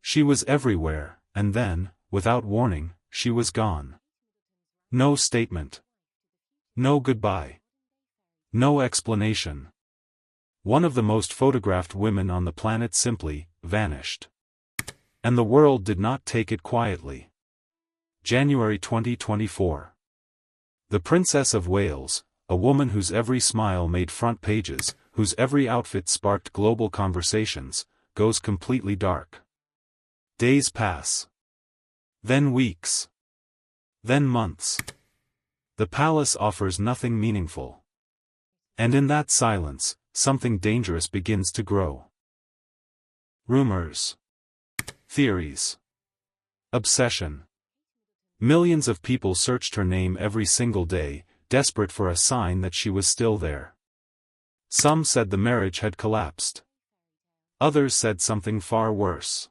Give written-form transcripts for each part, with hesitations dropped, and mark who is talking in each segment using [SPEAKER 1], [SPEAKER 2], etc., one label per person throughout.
[SPEAKER 1] She was everywhere, and then, without warning, she was gone. No statement. No goodbye. No explanation. One of the most photographed women on the planet simply vanished. And the world did not take it quietly. January 2024. The Princess of Wales, a woman whose every smile made front pages, whose every outfit sparked global conversations, goes completely dark. Days pass. Then weeks. Then months. The palace offers nothing meaningful. And in that silence, something dangerous begins to grow. Rumors. Theories. Obsession. Millions of people searched her name every single day, desperate for a sign that she was still there. Some said the marriage had collapsed. Others said something far worse.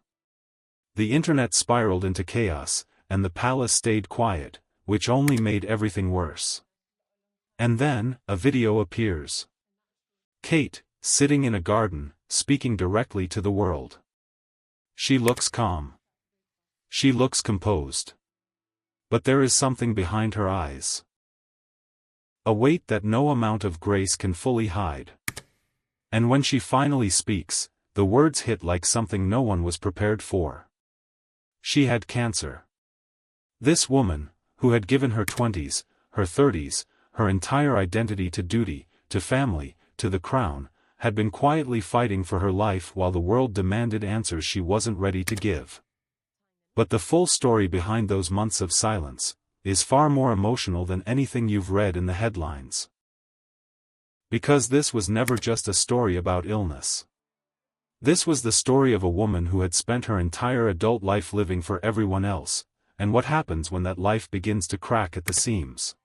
[SPEAKER 1] The internet spiraled into chaos, and the palace stayed quiet, which only made everything worse. And then, a video appears. Kate, sitting in a garden, speaking directly to the world. She looks calm. She looks composed. But there is something behind her eyes. A weight that no amount of grace can fully hide. And when she finally speaks, the words hit like something no one was prepared for. She had cancer. This woman, who had given her 20s, her 30s, her entire identity to duty, to family, to the crown, had been quietly fighting for her life while the world demanded answers she wasn't ready to give. But the full story behind those months of silence is far more emotional than anything you've read in the headlines. Because this was never just a story about illness. This was the story of a woman who had spent her entire adult life living for everyone else, and what happens when that life begins to crack at the seams.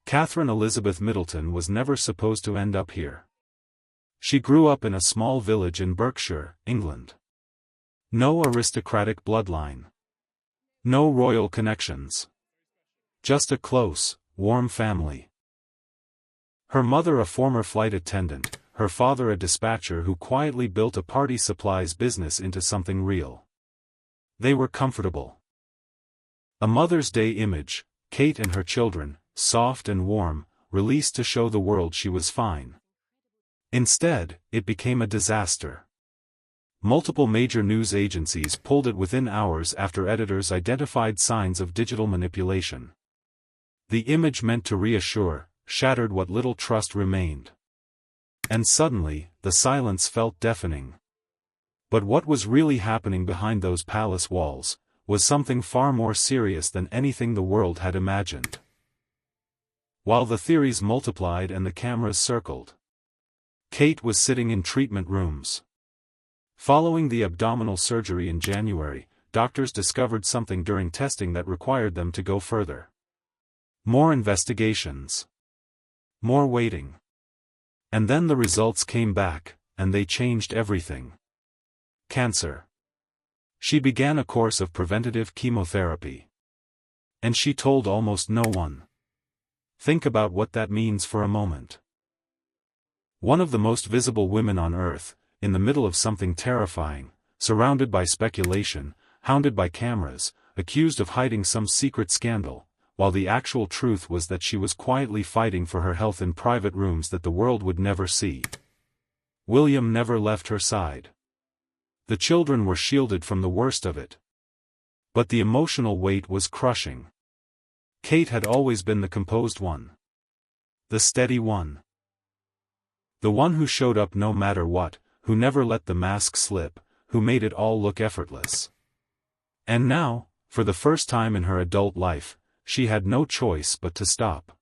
[SPEAKER 1] Catherine Elizabeth Middleton was never supposed to end up here. She grew up in a small village in Berkshire, England. No aristocratic bloodline. No royal connections. Just a close, warm family. Her mother a former flight attendant, her father a dispatcher who quietly built a party supplies business into something real. They were comfortable. A Mother's Day image, Kate and her children, soft and warm, released to show the world she was fine. Instead, it became a disaster. Multiple major news agencies pulled it within hours after editors identified signs of digital manipulation. The image meant to reassure, shattered what little trust remained. And suddenly, the silence felt deafening. But what was really happening behind those palace walls was something far more serious than anything the world had imagined. While the theories multiplied and the cameras circled, Kate was sitting in treatment rooms. Following the abdominal surgery in January, doctors discovered something during testing that required them to go further. More investigations. More waiting. And then the results came back, and they changed everything. Cancer. She began a course of preventative chemotherapy. And she told almost no one. Think about what that means for a moment. One of the most visible women on Earth, in the middle of something terrifying, surrounded by speculation, hounded by cameras, accused of hiding some secret scandal, while the actual truth was that she was quietly fighting for her health in private rooms that the world would never see. William never left her side. The children were shielded from the worst of it. But the emotional weight was crushing. Kate had always been the composed one. The steady one. The one who showed up no matter what, who never let the mask slip, who made it all look effortless. And now, for the first time in her adult life, she had no choice but to stop.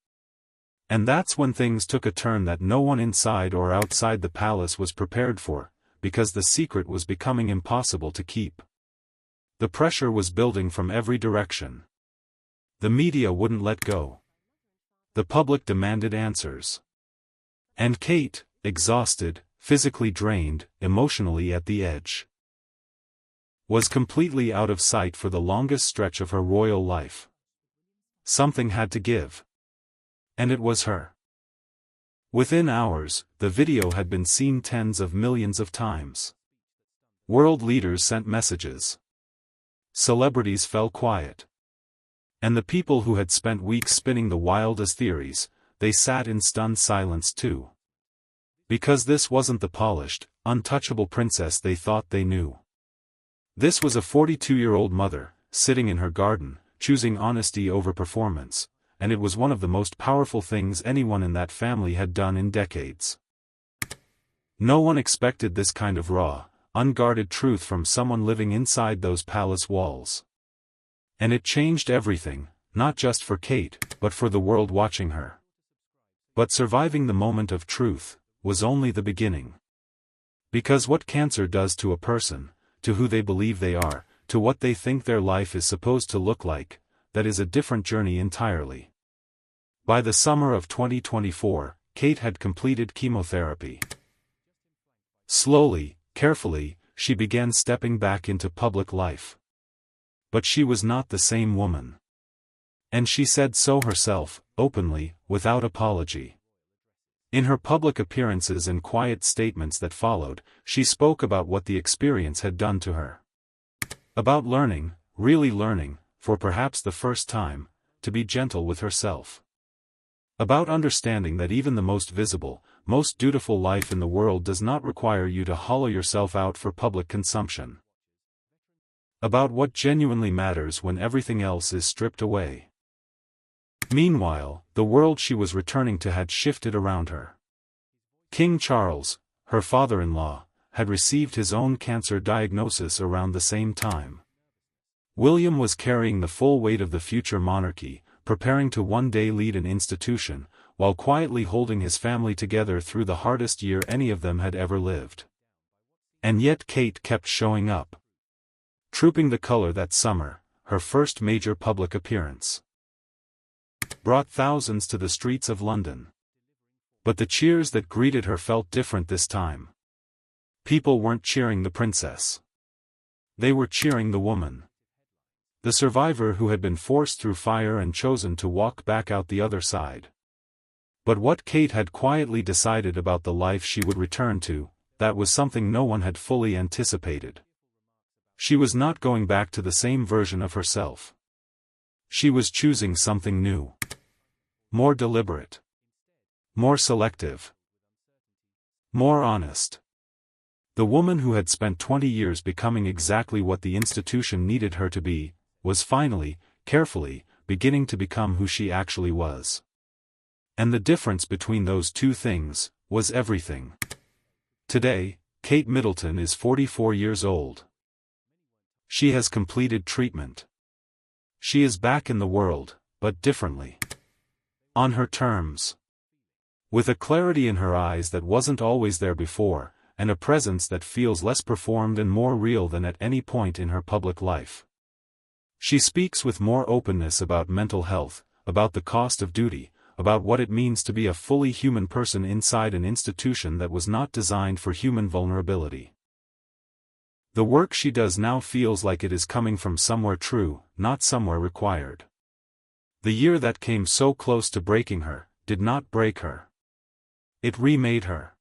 [SPEAKER 1] And that's when things took a turn that no one inside or outside the palace was prepared for, because the secret was becoming impossible to keep. The pressure was building from every direction. The media wouldn't let go. The public demanded answers. And Kate, exhausted, physically drained, emotionally at the edge, was completely out of sight for the longest stretch of her royal life. Something had to give. And it was her. Within hours, the video had been seen tens of millions of times. World leaders sent messages. Celebrities fell quiet. And the people who had spent weeks spinning the wildest theories, they sat in stunned silence too. Because this wasn't the polished, untouchable princess they thought they knew. This was a 42-year-old mother, sitting in her garden, choosing honesty over performance, and it was one of the most powerful things anyone in that family had done in decades. No one expected this kind of raw, unguarded truth from someone living inside those palace walls. And it changed everything, not just for Kate, but for the world watching her. But surviving the moment of truth was only the beginning. Because what cancer does to a person, to who they believe they are, to what they think their life is supposed to look like, that is a different journey entirely. By the summer of 2024, Kate had completed chemotherapy. Slowly, carefully, she began stepping back into public life. But she was not the same woman. And she said so herself, openly, without apology. In her public appearances and quiet statements that followed, she spoke about what the experience had done to her. About learning, really learning, for perhaps the first time, to be gentle with herself. About understanding that even the most visible, most dutiful life in the world does not require you to hollow yourself out for public consumption. About what genuinely matters when everything else is stripped away. Meanwhile, the world she was returning to had shifted around her. King Charles, her father-in-law, had received his own cancer diagnosis around the same time. William was carrying the full weight of the future monarchy, preparing to one day lead an institution, while quietly holding his family together through the hardest year any of them had ever lived. And yet Kate kept showing up. Trooping the color that summer, her first major public appearance brought thousands to the streets of London. But the cheers that greeted her felt different this time. People weren't cheering the princess. They were cheering the woman. The survivor who had been forced through fire and chosen to walk back out the other side. But what Kate had quietly decided about the life she would return to, that was something no one had fully anticipated. She was not going back to the same version of herself. She was choosing something new. More deliberate. More selective. More honest. The woman who had spent 20 years becoming exactly what the institution needed her to be, was finally, carefully, beginning to become who she actually was. And the difference between those two things was everything. Today, Kate Middleton is 44 years old. She has completed treatment. She is back in the world, but differently. On her terms. With a clarity in her eyes that wasn't always there before, and a presence that feels less performed and more real than at any point in her public life. She speaks with more openness about mental health, about the cost of duty, about what it means to be a fully human person inside an institution that was not designed for human vulnerability. The work she does now feels like it is coming from somewhere true, not somewhere required. The year that came so close to breaking her, did not break her. It remade her.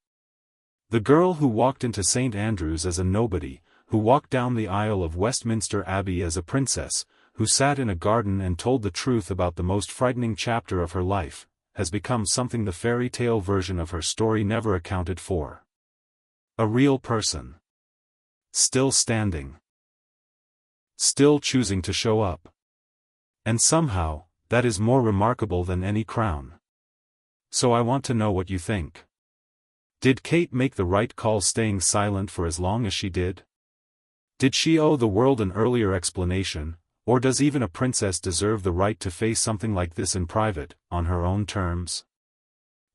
[SPEAKER 1] The girl who walked into St. Andrews as a nobody, who walked down the aisle of Westminster Abbey as a princess, who sat in a garden and told the truth about the most frightening chapter of her life, has become something the fairy tale version of her story never accounted for. A real person. Still standing. Still choosing to show up. And somehow, that is more remarkable than any crown. So I want to know what you think. Did Kate make the right call staying silent for as long as she did? Did she owe the world an earlier explanation, or does even a princess deserve the right to face something like this in private, on her own terms?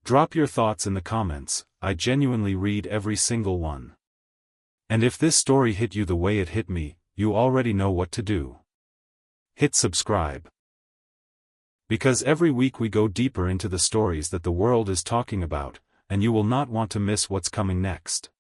[SPEAKER 1] Drop your thoughts in the comments, I genuinely read every single one. And if this story hit you the way it hit me, you already know what to do. Hit subscribe. Because every week we go deeper into the stories that the world is talking about, and you will not want to miss what's coming next.